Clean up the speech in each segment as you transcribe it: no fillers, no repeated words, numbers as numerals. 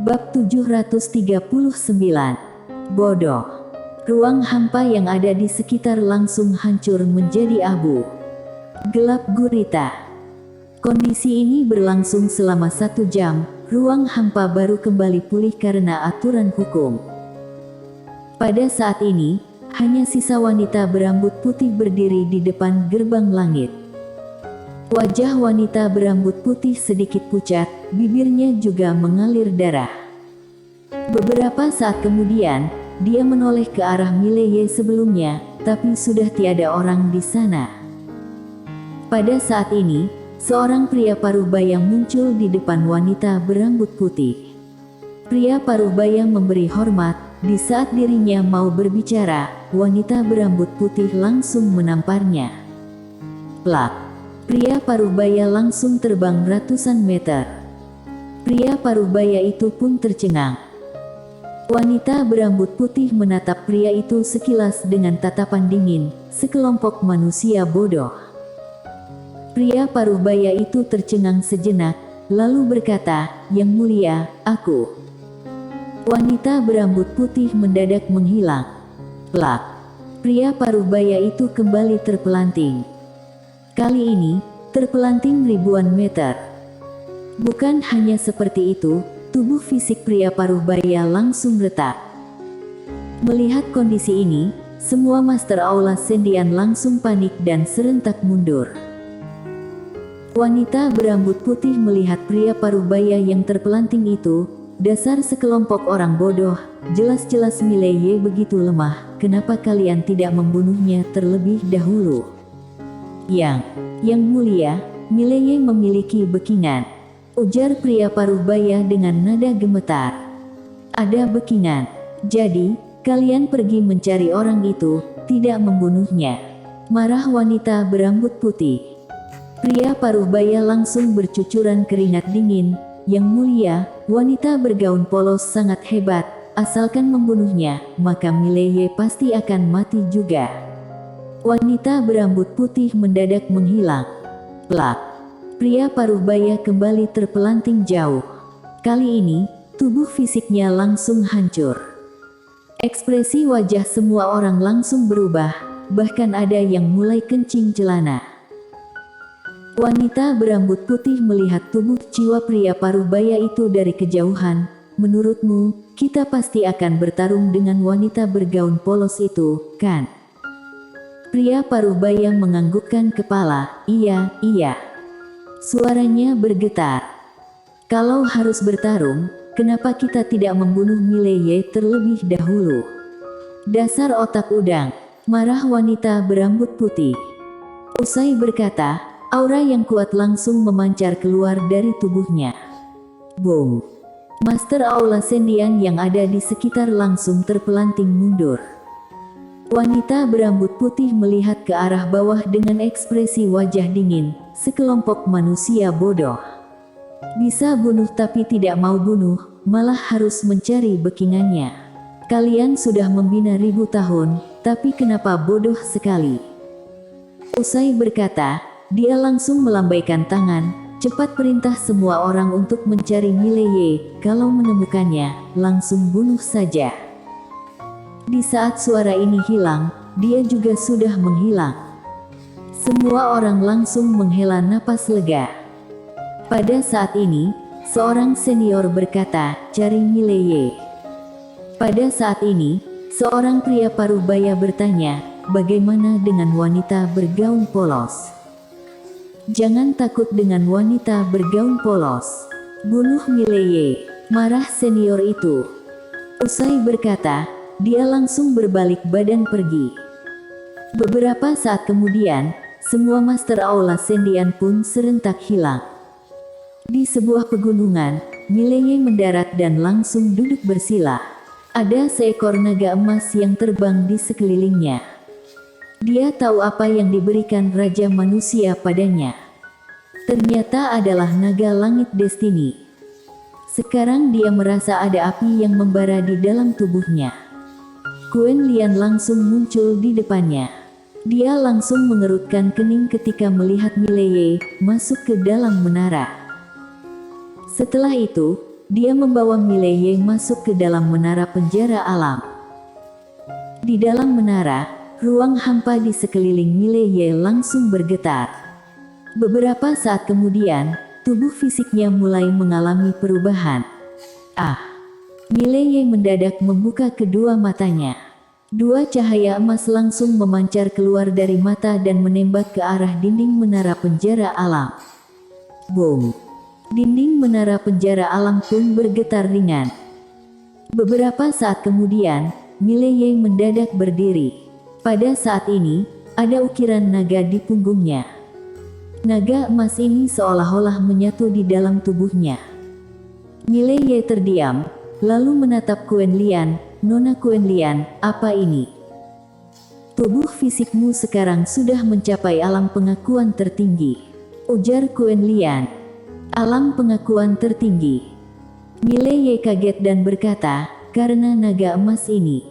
Bab 739. Bodoh. Ruang hampa yang ada di sekitar langsung hancur menjadi abu. Gelap gurita. Kondisi ini berlangsung selama 1 jam. Ruang hampa baru kembali pulih karena aturan hukum. Pada saat ini, hanya sisa wanita berambut putih berdiri di depan gerbang langit. Wajah wanita berambut putih sedikit pucat, bibirnya juga mengalir darah. Beberapa saat kemudian, dia menoleh ke arah Mileye sebelumnya, tapi sudah tiada orang di sana. Pada saat ini, seorang pria parubaya muncul di depan wanita berambut putih. Pria parubaya memberi hormat. Di saat dirinya mau berbicara, wanita berambut putih langsung menamparnya. Plak. Pria parubaya langsung terbang ratusan meter. Pria parubaya itu pun tercengang. Wanita berambut putih menatap pria itu sekilas dengan tatapan dingin, sekelompok manusia bodoh. Pria parubaya itu tercengang sejenak, lalu berkata, "Yang mulia, aku." Wanita berambut putih mendadak menghilang. Plak. Pria parubaya itu kembali terpelanting. Kali ini, terpelanting ribuan meter. Bukan hanya seperti itu, tubuh fisik pria parubaya langsung retak. Melihat kondisi ini, semua Master Aula Sendian langsung panik dan serentak mundur. Wanita berambut putih melihat pria parubaya yang terpelanting itu. "Dasar sekelompok orang bodoh, jelas-jelas Mileye begitu lemah, kenapa kalian tidak membunuhnya terlebih dahulu?" Yang mulia, Mileye memiliki backingan," ujar pria parubaya dengan nada gemetar. "Ada backingan. Jadi, kalian pergi mencari orang itu, tidak membunuhnya," marah wanita berambut putih. Pria parubaya langsung bercucuran keringat dingin. "Yang mulia, wanita bergaun polos sangat hebat, asalkan membunuhnya, maka Mileye pasti akan mati juga." Wanita berambut putih mendadak menghilang. Plak. Pria parubaya kembali terpelanting jauh. Kali ini, tubuh fisiknya langsung hancur. Ekspresi wajah semua orang langsung berubah, bahkan ada yang mulai kencing celana. Wanita berambut putih melihat tubuh jiwa pria parubaya itu dari kejauhan. "Menurutmu, kita pasti akan bertarung dengan wanita bergaun polos itu, kan?" Pria parubaya menganggukkan kepala. Iya. Suaranya bergetar. "Kalau harus bertarung, kenapa kita tidak membunuh Mileye terlebih dahulu? Dasar otak udang," marah wanita berambut putih. Usai berkata, aura yang kuat langsung memancar keluar dari tubuhnya. Boom! Master Aula Sendian yang ada di sekitar langsung terpelanting mundur. Wanita berambut putih melihat ke arah bawah dengan ekspresi wajah dingin, sekelompok manusia bodoh. Bisa bunuh tapi tidak mau bunuh, malah harus mencari backingannya. Kalian sudah membina 1000 tahun, tapi kenapa bodoh sekali? Usai berkata, dia langsung melambaikan tangan, cepat perintah semua orang untuk mencari Mileye, kalau menemukannya, langsung bunuh saja. Di saat suara ini hilang, dia juga sudah menghilang. Semua orang langsung menghela napas lega. Pada saat ini, seorang senior berkata, "Cari Mileye." Pada saat ini, seorang pria parubaya bertanya, "Bagaimana dengan wanita bergaun polos?" "Jangan takut dengan wanita bergaun polos. Bunuh Mileye," marah senior itu. Usai berkata, dia langsung berbalik badan pergi. Beberapa saat kemudian, semua Master Aula Sendian pun serentak hilang. Di sebuah pegunungan, Mileye mendarat dan langsung duduk bersila. Ada seekor naga emas yang terbang di sekelilingnya. Dia tahu apa yang diberikan Raja Manusia padanya. Ternyata adalah naga langit Destiny. Sekarang dia merasa ada api yang membara di dalam tubuhnya. Quen Lian langsung muncul di depannya. Dia langsung mengerutkan kening ketika melihat Mileye masuk ke dalam menara. Setelah itu, dia membawa Mileye masuk ke dalam menara penjara alam. Di dalam menara, ruang hampa di sekeliling Mileye langsung bergetar. Beberapa saat kemudian, tubuh fisiknya mulai mengalami perubahan. Mileye mendadak membuka kedua matanya. Dua cahaya emas langsung memancar keluar dari mata dan menembak ke arah dinding menara penjara alam. Boom! Dinding menara penjara alam pun bergetar ringan. Beberapa saat kemudian, Mileye mendadak berdiri. Pada saat ini, ada ukiran naga di punggungnya. Naga emas ini seolah-olah menyatu di dalam tubuhnya. Mileye terdiam, lalu menatap Quen Lian. Nona Quen Lian, apa ini? Tubuh fisikmu sekarang sudah mencapai alam pengakuan tertinggi, ujar Quen Lian. Alam pengakuan tertinggi. Mileye kaget dan berkata, karena naga emas ini.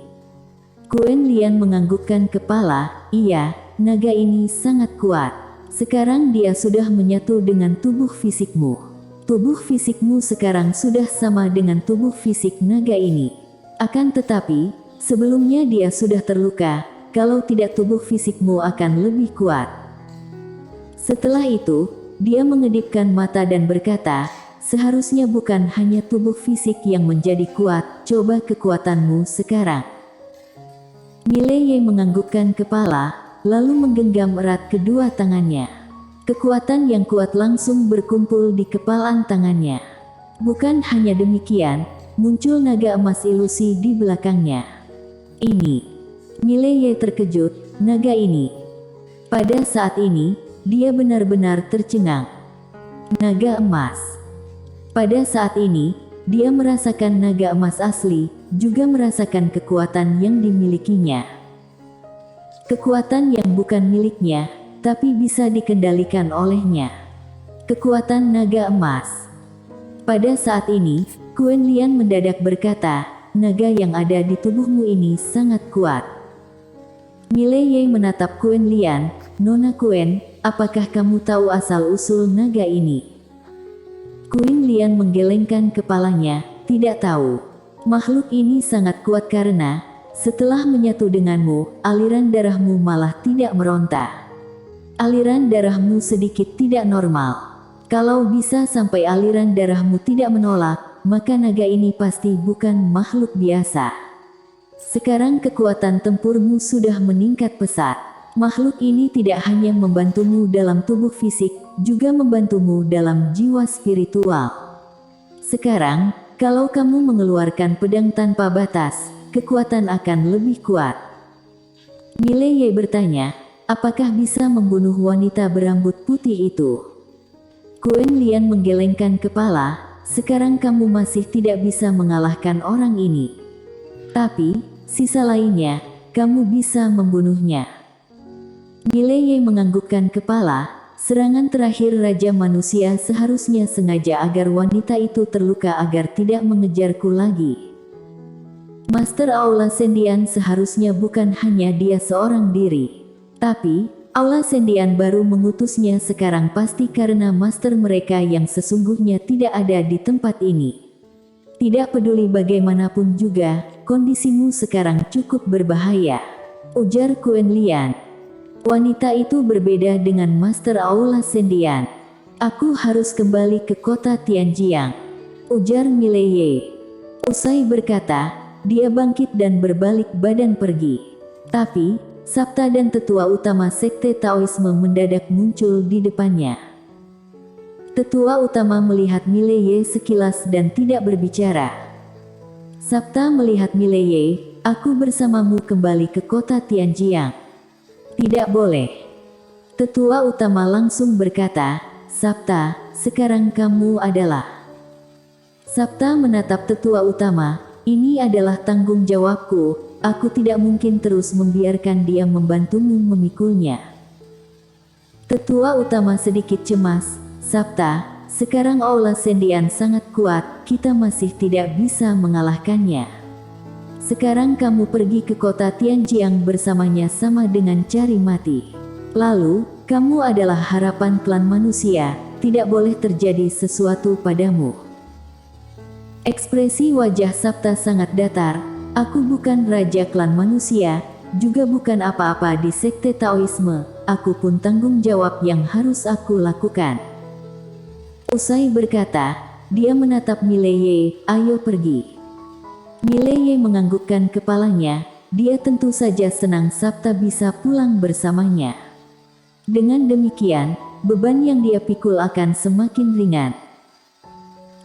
Quen Lian menganggukkan kepala, iya, naga ini sangat kuat. Sekarang dia sudah menyatu dengan tubuh fisikmu. Tubuh fisikmu sekarang sudah sama dengan tubuh fisik naga ini. Akan tetapi, sebelumnya dia sudah terluka, kalau tidak tubuh fisikmu akan lebih kuat. Setelah itu, dia mengedipkan mata dan berkata, seharusnya bukan hanya tubuh fisik yang menjadi kuat, coba kekuatanmu sekarang. Mileye menganggukkan kepala, lalu menggenggam erat kedua tangannya. Kekuatan yang kuat langsung berkumpul di kepalan tangannya. Bukan hanya demikian, muncul naga emas ilusi di belakangnya. Ini. Mileye terkejut, naga ini. Pada saat ini, dia benar-benar tercengang. Naga emas. Pada saat ini, dia merasakan naga emas asli, juga merasakan kekuatan yang dimilikinya. Kekuatan yang bukan miliknya, tapi bisa dikendalikan olehnya. Kekuatan naga emas. Pada saat ini, Quen Lian mendadak berkata, naga yang ada di tubuhmu ini sangat kuat. Mileye menatap Quen Lian, Nona Quen, apakah kamu tahu asal-usul naga ini? Quen Lian menggelengkan kepalanya, tidak tahu. Makhluk ini sangat kuat karena, setelah menyatu denganmu, aliran darahmu malah tidak meronta. Aliran darahmu sedikit tidak normal. Kalau bisa sampai aliran darahmu tidak menolak, maka naga ini pasti bukan makhluk biasa. Sekarang kekuatan tempurmu sudah meningkat pesat. Makhluk ini tidak hanya membantumu dalam tubuh fisik, juga membantumu dalam jiwa spiritual. Sekarang, kalau kamu mengeluarkan pedang tanpa batas, kekuatan akan lebih kuat. Mileye bertanya, apakah bisa membunuh wanita berambut putih itu? Quen Lian menggelengkan kepala, sekarang kamu masih tidak bisa mengalahkan orang ini. Tapi, sisa lainnya, kamu bisa membunuhnya. Mileye menganggukkan kepala, serangan terakhir Raja Manusia seharusnya sengaja agar wanita itu terluka agar tidak mengejarku lagi. Master Aula Sendian seharusnya bukan hanya dia seorang diri. Tapi, Aula Sendian baru mengutusnya sekarang pasti karena master mereka yang sesungguhnya tidak ada di tempat ini. Tidak peduli bagaimanapun juga, kondisimu sekarang cukup berbahaya, ujar Quen Lian. Wanita itu berbeda dengan Master Aula Sendian. Aku harus kembali ke kota Tianjiang, ujar Mileye. Usai berkata, dia bangkit dan berbalik badan pergi. Tapi, Sabta dan tetua utama sekte Taoisme mendadak muncul di depannya. Tetua utama melihat Mileye sekilas dan tidak berbicara. Sabta melihat Mileye, aku bersamamu kembali ke kota Tianjiang. Tidak boleh. Tetua utama langsung berkata, Sabta, sekarang kamu adalah. Sabta menatap tetua utama, ini adalah tanggung jawabku. Aku tidak mungkin terus membiarkan dia membantumu memikulnya. Tetua utama sedikit cemas, Sabta, sekarang Aula Sendian sangat kuat, kita masih tidak bisa mengalahkannya. Sekarang kamu pergi ke kota Tianjiang bersamanya sama dengan cari mati. Lalu, kamu adalah harapan klan manusia, tidak boleh terjadi sesuatu padamu. Ekspresi wajah Sabta sangat datar. Aku bukan raja klan manusia, juga bukan apa-apa di sekte Taoisme. Aku pun tanggung jawab yang harus aku lakukan. Usai berkata, dia menatap Mileye, ayo pergi. Mileye menganggukkan kepalanya, dia tentu saja senang Sabta bisa pulang bersamanya. Dengan demikian, beban yang dia pikul akan semakin ringan.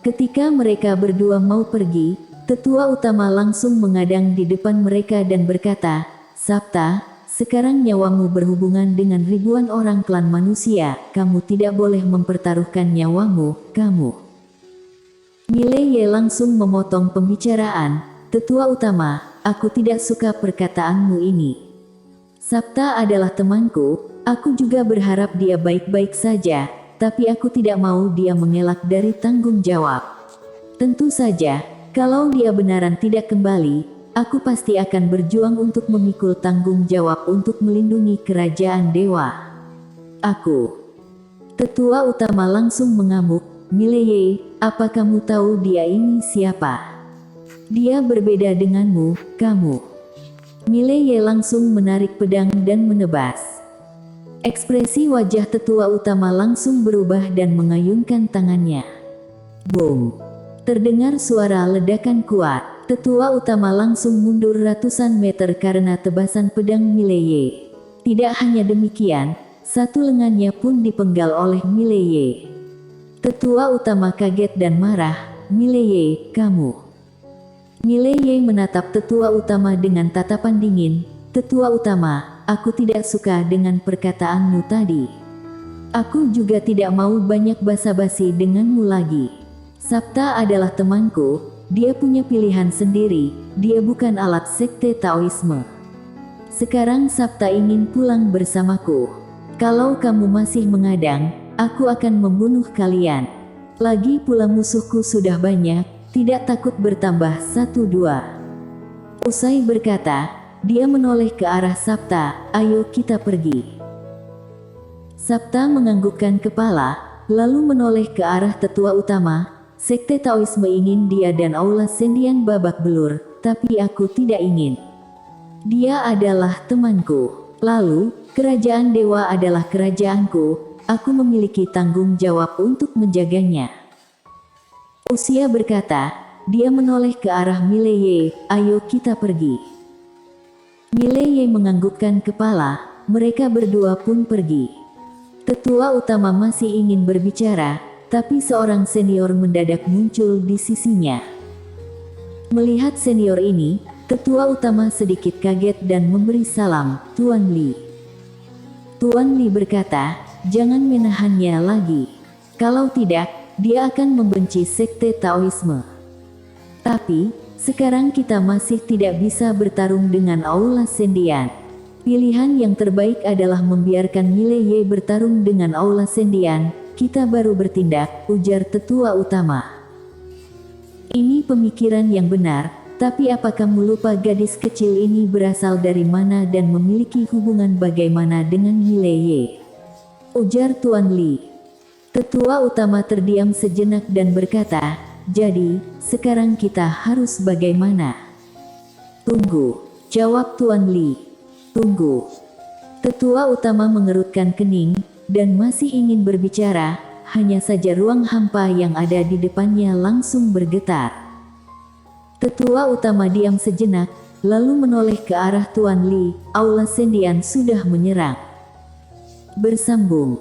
Ketika mereka berdua mau pergi, tetua utama langsung mengadang di depan mereka dan berkata, Sabta, sekarang nyawamu berhubungan dengan ribuan orang klan manusia, kamu tidak boleh mempertaruhkan nyawamu, kamu. Mileye langsung memotong pembicaraan, tetua utama, aku tidak suka perkataanmu ini. Sabta adalah temanku, aku juga berharap dia baik-baik saja, tapi aku tidak mau dia mengelak dari tanggung jawab. Tentu saja, kalau dia benaran tidak kembali, aku pasti akan berjuang untuk memikul tanggung jawab untuk melindungi kerajaan dewa. Aku. Tetua utama langsung mengamuk, Mileye, apa kamu tahu dia ini siapa? Dia berbeda denganmu, kamu. Mileye langsung menarik pedang dan menebas. Ekspresi wajah tetua utama langsung berubah dan mengayunkan tangannya. Boom! Terdengar suara ledakan kuat. Tetua utama langsung mundur ratusan meter karena tebasan pedang Mileye. Tidak hanya demikian, satu lengannya pun dipenggal oleh Mileye. Tetua utama kaget dan marah, Mileye, kamu. Mileye menatap tetua utama dengan tatapan dingin. Tetua utama, aku tidak suka dengan perkataanmu tadi. Aku juga tidak mau banyak basa-basi denganmu lagi. Sabta adalah temanku, dia punya pilihan sendiri, dia bukan alat sekte Taoisme. Sekarang Sabta ingin pulang bersamaku. Kalau kamu masih mengadang, aku akan membunuh kalian. Lagi pula musuhku sudah banyak, tidak takut bertambah 1-2. Usai berkata, dia menoleh ke arah Sabta, ayo kita pergi. Sabta menganggukkan kepala, lalu menoleh ke arah tetua utama. Sekte Taoisme ingin dia dan Aula Sendian babak belur, tapi aku tidak ingin. Dia adalah temanku. Lalu, kerajaan dewa adalah kerajaanku, aku memiliki tanggung jawab untuk menjaganya. Usia berkata, dia menoleh ke arah Mileye, ayo kita pergi. Mileye menganggukkan kepala, mereka berdua pun pergi. Tetua utama masih ingin berbicara, tapi seorang senior mendadak muncul di sisinya. Melihat senior ini, tetua utama sedikit kaget dan memberi salam, Tuan Li. Tuan Li berkata, jangan menahannya lagi. Kalau tidak, dia akan membenci sekte Taoisme. Tapi, sekarang kita masih tidak bisa bertarung dengan Aula Sendian. Pilihan yang terbaik adalah membiarkan Mileye bertarung dengan Aula Sendian. Kita baru bertindak, ujar tetua utama. Ini pemikiran yang benar, tapi apa kamu lupa gadis kecil ini berasal dari mana dan memiliki hubungan bagaimana dengan Mileye? Ujar Tuan Li. Tetua utama terdiam sejenak dan berkata, jadi, sekarang kita harus bagaimana? Tunggu, jawab Tuan Li. Tunggu. Tetua utama mengerutkan kening, dan masih ingin berbicara, hanya saja ruang hampa yang ada di depannya langsung bergetar. Tetua utama diam sejenak, lalu menoleh ke arah Tuan Li, Aula Sendian sudah menyerang. Bersambung.